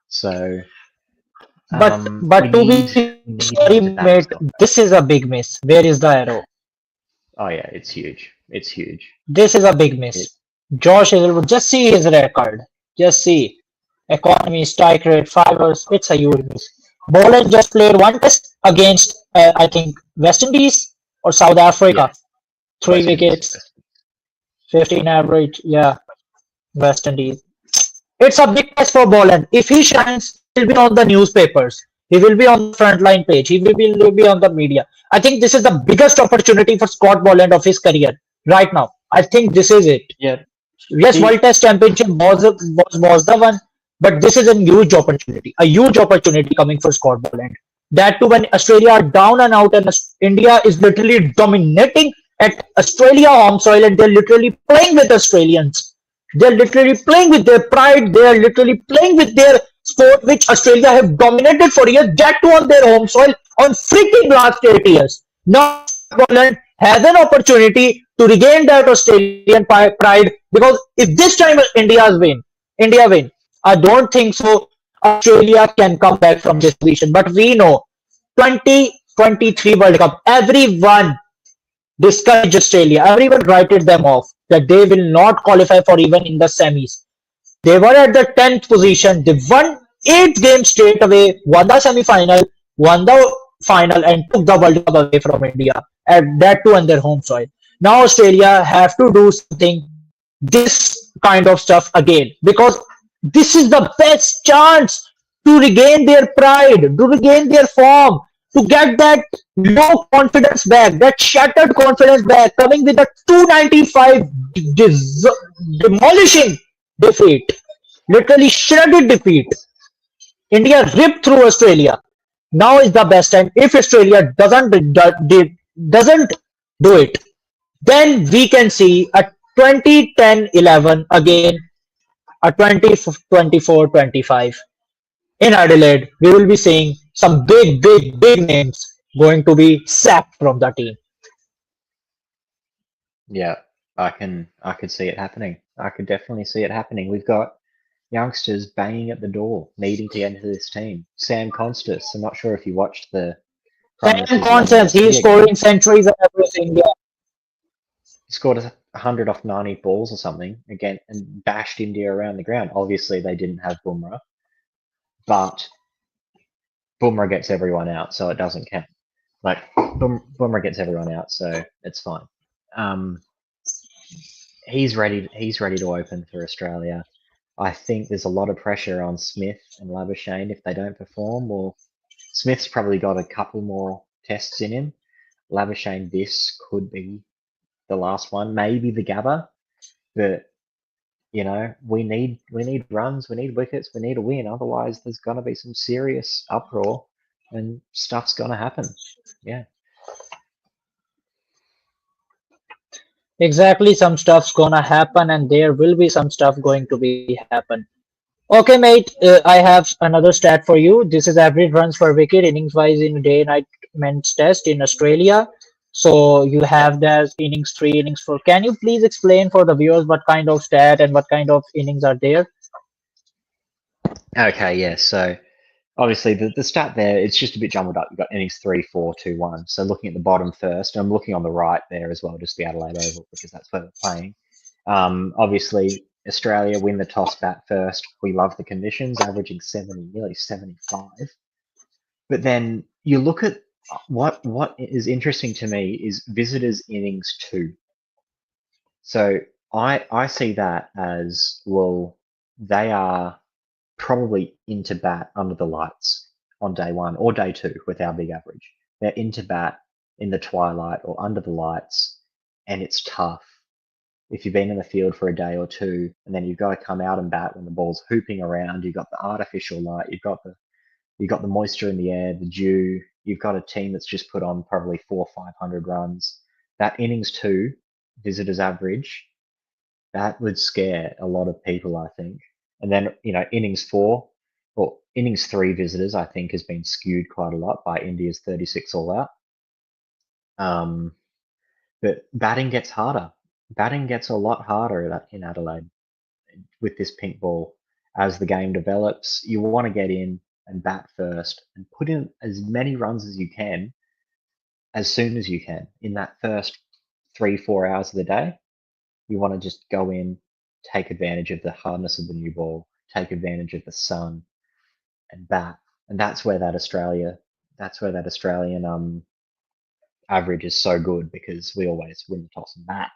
Speaker 2: So
Speaker 1: But
Speaker 2: we
Speaker 1: to be
Speaker 2: need
Speaker 1: sorry,
Speaker 2: we
Speaker 1: mate,
Speaker 2: need him to back
Speaker 1: this
Speaker 2: himself
Speaker 1: is
Speaker 2: up.
Speaker 1: a big miss. Where is the arrow?
Speaker 2: Oh yeah, it's huge. It's huge.
Speaker 1: This is a big miss.
Speaker 2: It
Speaker 1: Josh Hazelwood, just see his record. Just see. Economy, strike rate, fivers, it's a huge miss. Boland just played one test against, I think, West Indies or South
Speaker 2: yeah,
Speaker 1: Africa. Three
Speaker 2: West Indies.
Speaker 1: wickets, 15 average, yeah, West Indies. It's a big test for Boland. If he shines, he will be on the newspapers. He will be on the frontline page. He will be on the media. I think this is the biggest opportunity for Scott Boland of his career right now. I think this is it.
Speaker 2: Yeah,
Speaker 1: Yes, World
Speaker 2: he
Speaker 1: Test Championship was the one, but this is a huge opportunity coming for Scott Boland. That too when Australia are down and out, and India is literally dominating at Australia home soil, and they're literally playing with Australians. They're literally playing with their pride. They're literally playing with their sport, which Australia have dominated for years. That too on their home soil on freaking last 8 years. Now Scott Boland has an opportunity to regain that Australian pride because if this time India win, I don't think so. Australia can come back from this position, but we know 2023 World Cup, everyone discouraged Australia. Everyone writed them off that they will not qualify for even in the semis. They were at the 10th position. They won 8 games straight away, won the semi-final, won the final, and took the World Cup away from India. And that too on their home soil. Now Australia have to do something, this kind of stuff again, because this is the best chance to regain their pride, to regain their form, to get that low confidence back, that shattered confidence back, coming with a 295 demolishing defeat, literally shredded defeat. India ripped through Australia. Now is the best time. If Australia doesn't do it, then we can see a 2010-11 again, a 2024-25 in Adelaide. We will be seeing some big names going to be sacked from the team.
Speaker 2: Yeah, I could see it happening. I could definitely see it happening. We've got youngsters banging at the door, needing to get into this team. Sam Constas, I'm not sure if you watched the Prime
Speaker 1: Sam
Speaker 2: Minister's 11
Speaker 1: Constance,
Speaker 2: Test
Speaker 1: he is
Speaker 2: cricket game.
Speaker 1: scoring centuries and everything. Yeah.
Speaker 2: He scored 100 off 90 balls or something again and bashed India around the ground. Obviously, they didn't have Bumrah, but Bumrah gets everyone out, so it doesn't count. Like Bumrah gets everyone out, so it's fine. Um, he's ready. He's ready to open for Australia. I think there's a lot of pressure on Smith and Labuschagne if they don't perform. Well, Smith's probably got a couple more tests in him. Labuschagne, this could be the last one, maybe the Gabba, but we need runs, we need wickets, we need a win. Otherwise, there's gonna be some serious uproar, and stuff's gonna happen. Yeah,
Speaker 1: Exactly, some stuff's gonna happen, and there will be some stuff going to be happen. Okay, mate, I have another stat for you. This is average runs per wicket, innings wise in day night men's test in Australia. So you have that innings three, innings four. Can you please explain for the viewers what kind of stat and what kind of innings are there?
Speaker 2: okay, yeah. So obviously the stat there, it's just a bit jumbled up. You've got innings 3, 4, 2, 1. So looking at the bottom first, and I'm looking on the right there as well, just the Adelaide Oval because that's where they're playing. Obviously, Australia win the toss, bat first. We love the conditions, averaging 70, nearly 75. But then you look at what is interesting to me is visitors innings 2. So I see that as well. They are probably into bat under the lights on day 1 or day 2 with our big average. They're into bat in the twilight or under the lights, and it's tough if you've been in the field for a day or two, and then you've got to come out and bat when the ball's hooping around. You've got the artificial light, you've got the moisture in the air, the dew. You've got a team that's just put on probably 400 or 500 runs. That innings 2 visitors average That would scare a lot of people, I think. And then, innings four or innings three visitors, I think, has been skewed quite a lot by India's 36 all out. Um, but batting gets harder. Batting gets a lot harder in Adelaide with this pink ball. As the game develops, you want to get in and bat first and put in as many runs as you can as soon as you can in that first 3, 4 hours of the day. You want to just go in, take advantage of the hardness of the new ball, take advantage of the sun, and bat. And that's where that Australian average is so good because we always win the toss and bat.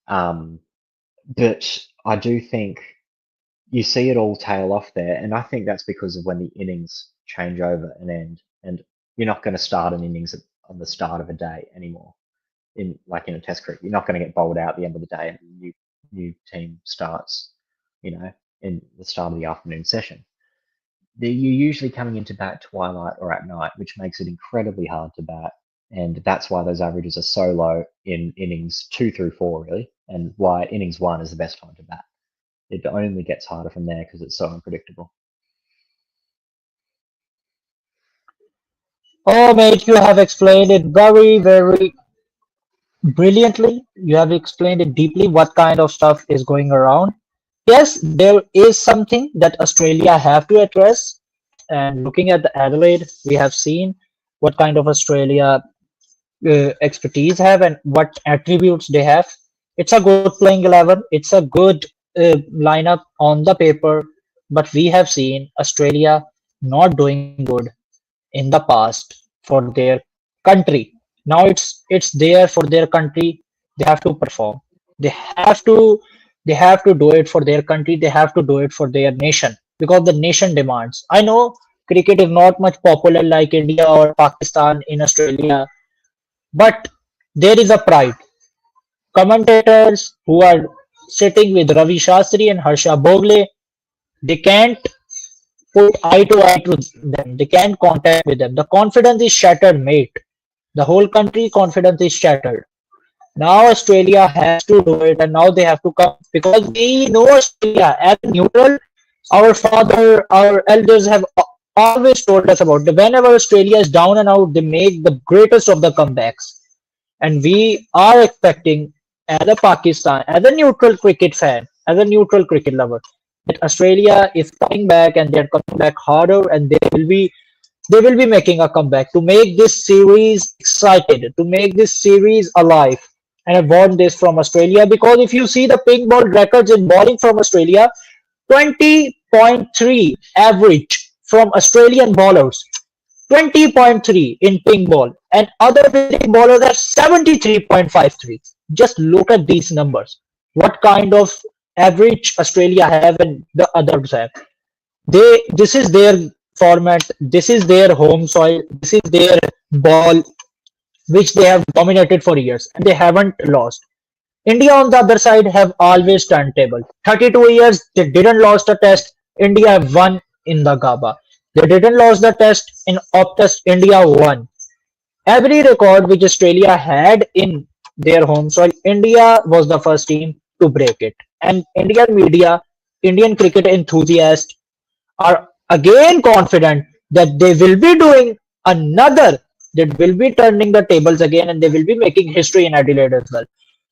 Speaker 2: Um, but I do think you see it all tail off there, and I think that's because of when the innings change over and end, and you're not going to start an innings on the start of a day anymore. In a test cricket, you're not going to get bowled out at the end of the day, and the new team starts, in the start of the afternoon session. You're usually coming into bat twilight or at night, which makes it incredibly hard to bat. And that's why those averages are so low in innings 2 through 4, really, and why innings one is the best time to bat. It only gets harder from there because it's so unpredictable.
Speaker 1: Oh, mate, you have explained it very, very brilliantly. You have explained it deeply what kind of stuff is going around. Yes, there is something that Australia have to address. And looking at the Adelaide, we have seen what kind of Australia expertise have and what attributes they have. It's a good playing 11. It's a good lineup on the paper, but we have seen Australia not doing good in the past for their country. Now it's there for their country. They have to perform. They have to they have to do it for their country. They have to do it for their nation because the nation demands. I know cricket is not much popular like India or Pakistan in Australia, but there is a pride. Commentators who are sitting with Ravi Shastri and Harsha Bogle, they can't put eye to eye to them. They can't contact with them. The confidence is shattered, mate. The whole country confidence is shattered. Now Australia has to do it, and now they have to come because we know Australia as neutral. Our father, our elders have always told us about it. Whenever Australia is down and out, they make the greatest of the comebacks. And we are expecting, as a Pakistan, as a neutral cricket fan, as a neutral cricket lover, that Australia is coming back and they're coming back harder and they will be making a comeback to make this series excited, to make this series alive. And I want this from Australia because if you see the pink ball records in bowling from Australia, 20.3 average from Australian bowlers, 20.3 in pink ball, and other visiting bowlers are 73.53. Just look at these numbers. What kind of average Australia have and the others have? This is their format, this is their home soil, this is their ball which they have dominated for years and they haven't lost. India on the other side have always turned table. 32 years they didn't lost a test. India have won in the Gaba. They didn't lose the test in Optus. India won. Every record which Australia had in their home soil, India was the first team to break it. And Indian media, Indian cricket enthusiasts are again confident that they will be doing another, they will be turning the tables again and they will be making history in Adelaide as well.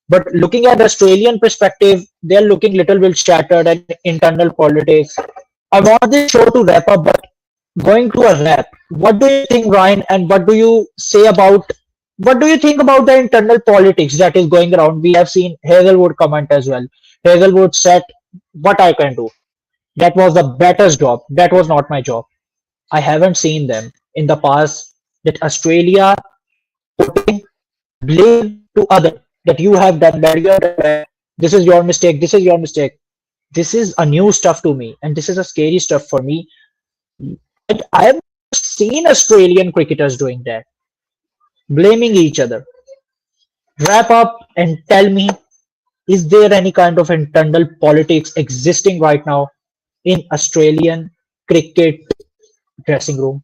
Speaker 1: But looking at the Australian perspective, they're looking little bit shattered and internal politics. I want this show to wrap up, but going to a wrap, what do you think, Ryan, and what do you think about the internal politics that is going around? We have seen Hazelwood comment as well. Hazelwood said, "What I can do. That was the batter's job. That was not my job." I haven't seen them in the past that Australia putting blame to other that you have done bad, you have done bad. This is your mistake. This is your mistake. This is a new stuff to me, and this is a scary stuff for me. And I have seen Australian cricketers doing that, blaming each other. Wrap up and tell me, is there any kind of internal politics existing right now in Australian cricket dressing room?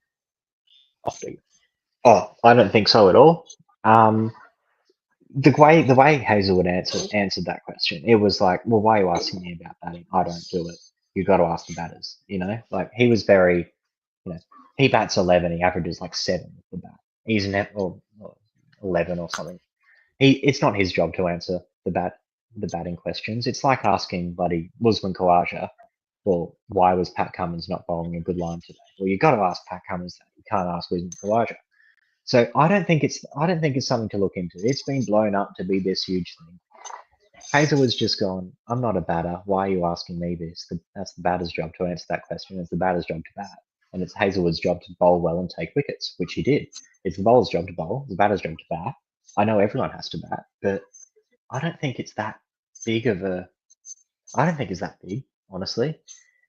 Speaker 1: After you.
Speaker 2: Oh, I don't think so at all. Um, the way Hazelwood answered that question, it was like, well, why are you asking me about batting? I don't do it. You got to ask the batters. You know, like he was very, you know, he bats 11. He averages like 7 with the bat. He's or 11 or something. It's not his job to answer the batting questions. It's like asking bloody Usman Khawaja, well, why was Pat Cummins not bowling a good line today? Well, you've got to ask Pat Cummins that. You can't ask Usman Khawaja. So I don't think it's something to look into. It's been blown up to be this huge thing. Hazelwood's just gone, I'm not a batter. Why are you asking me this? That's the batter's job to answer that question. It's the batter's job to bat. And it's Hazelwood's job to bowl well and take wickets, which he did. It's the bowler's job to bowl. It's the batter's job to bat. I know everyone has to bat, but I don't think it's that big of a. I don't think it's that big, honestly.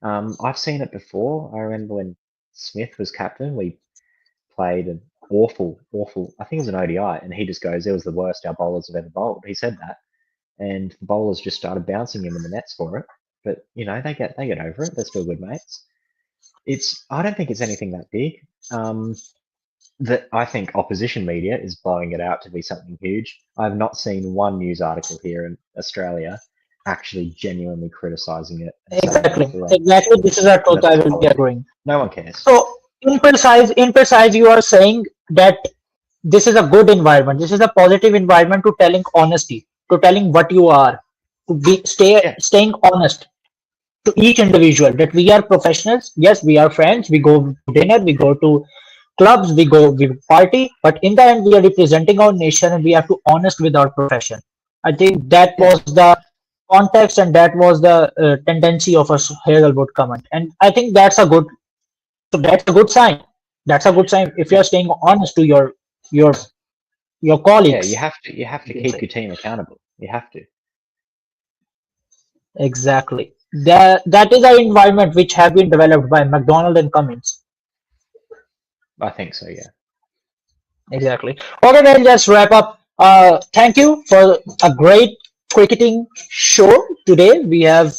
Speaker 2: I've seen it before. I remember when Smith was captain, we played an awful. I think it was an ODI, and he just goes, "It was the worst our bowlers have ever bowled." He said that, and the bowlers just started bouncing him in the nets for it. But you know, they get over it. They're still good mates. I don't think it's anything that big. That I think opposition media is blowing it out to be something huge. I've not seen one news article here in Australia actually genuinely criticizing it.
Speaker 1: Exactly. Exactly. This is our truth. I will be agreeing.
Speaker 2: No one cares.
Speaker 1: So in precise, you are saying that this is a good environment. This is a positive environment to telling honesty, to telling what you are, to be staying honest to each individual. That we are professionals. Yes, we are friends. We go to dinner. We go to clubs. We party. But in the end, we are representing our nation, and we have to honest with our profession. I think that was the context, and that was the tendency of a Hazelwood comment. And I think that's a good sign. That's a good sign if you're staying honest to your colleagues.
Speaker 2: Yeah, you have to keep your team accountable. You have to.
Speaker 1: Exactly. That is our environment which have been developed by McDonald and Cummins.
Speaker 2: I think so, yeah.
Speaker 1: Exactly. Okay, then just wrap up. Thank you for a great cricketing show today. We have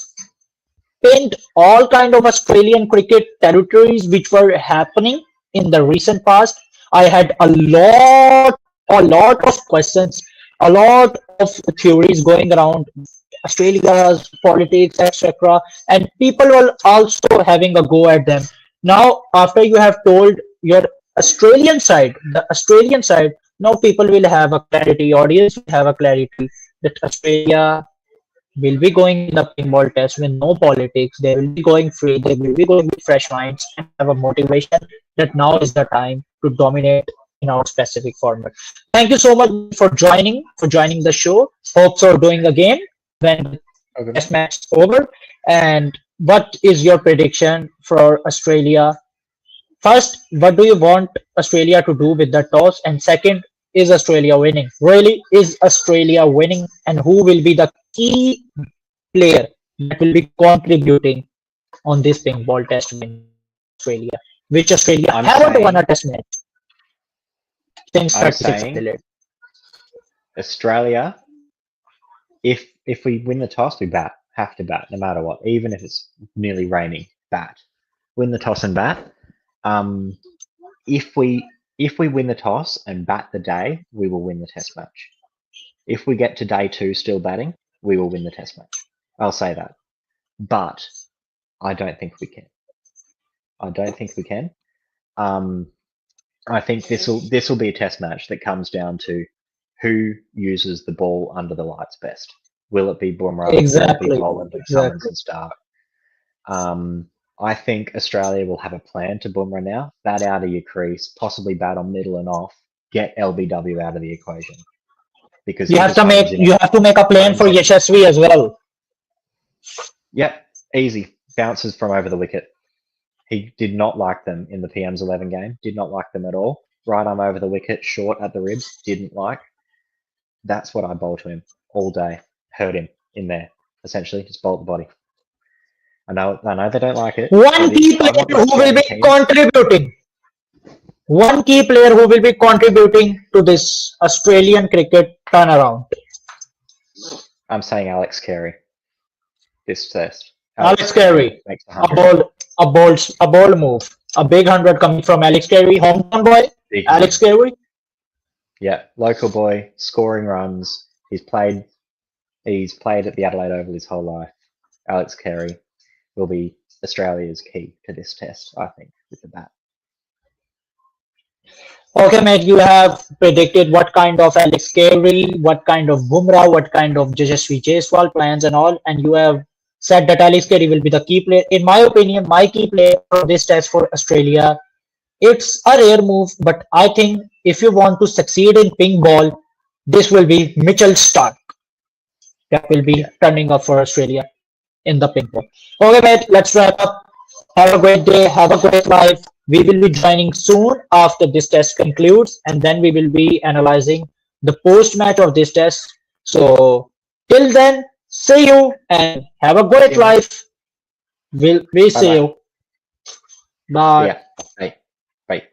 Speaker 1: pinned all kind of Australian cricket territories which were happening in the recent past. I had a lot of questions, a lot of theories going around Australia's politics, etc. And people were also having a go at them. Now, after you have told your the Australian side, now people will have a clarity, audience will have a clarity that Australia will be going in the ping ball test with no politics. They will be going free. They will be going with fresh minds and have a motivation that now is the time to dominate in our specific format. Thank you so much for joining the show. Hope so doing again when the test match is over. And what is your prediction for Australia? First, what do you want Australia to do with the toss? And second, is Australia winning? Really, is Australia winning? And who will be the key player that will be contributing on this ping ball test win Australia? Which Australia haven't won a test match since 36
Speaker 2: Australia, if we win the toss, we have to bat, no matter what, even if it's nearly raining, bat. Win the toss and bat. If we win the toss and bat the day, we will win the test match. If we get to day 2 still batting, we will win the test match. I'll say that. But I don't think we can. I think this will be a test match that comes down to who uses the ball under the lights best. Will it be Bumrah?
Speaker 1: Exactly.
Speaker 2: Will it be Boland, Cummins and Stark? I think Australia will have a plan to Bumrah now. Bat out of your crease, possibly bat on middle and off. Get LBW out of the equation because
Speaker 1: you have to make a plan for Yashasvi as well.
Speaker 2: Yep, easy bounces from over the wicket. He did not like them in the PM's 11 game. Did not like them at all. Right arm over the wicket, short at the ribs. Didn't like. That's what I bowl to him all day. Hurt him in there. Essentially, just bolt the body. I know they don't like it.
Speaker 1: One key player who will be contributing. One key player who will be contributing to this Australian cricket turnaround.
Speaker 2: I'm saying Alex Carey. This test.
Speaker 1: Alex Carey. A bold move. A big 100 coming from Alex Carey, hometown boy. Alex Carey.
Speaker 2: Yeah, local boy, scoring runs. He's played at the Adelaide Oval his whole life. Alex Carey will be Australia's key to this test, I think, with the bat.
Speaker 1: Okay, mate, you have predicted what kind of Alex Carey, what kind of Bumrah, what kind of Yashasvi Jaiswal plans and all, and you have said that Alex Carey will be the key player. In my opinion, my key player for this test for Australia, it's a rare move, but I think if you want to succeed in pink ball, this will be Mitchell Stark that will be
Speaker 2: Yeah,
Speaker 1: turning up for Australia in the pink ball. Okay, mate, let's wrap up. Have a great day. Have a great life. We will be joining soon after this test concludes, and then we will be analyzing the post match of this test. So, till then, see you and have a
Speaker 2: see
Speaker 1: great
Speaker 2: you, mate.
Speaker 1: life. We'll
Speaker 2: Bye
Speaker 1: see
Speaker 2: bye.
Speaker 1: you.
Speaker 2: See
Speaker 1: Bye.
Speaker 2: ya. Bye. Bye.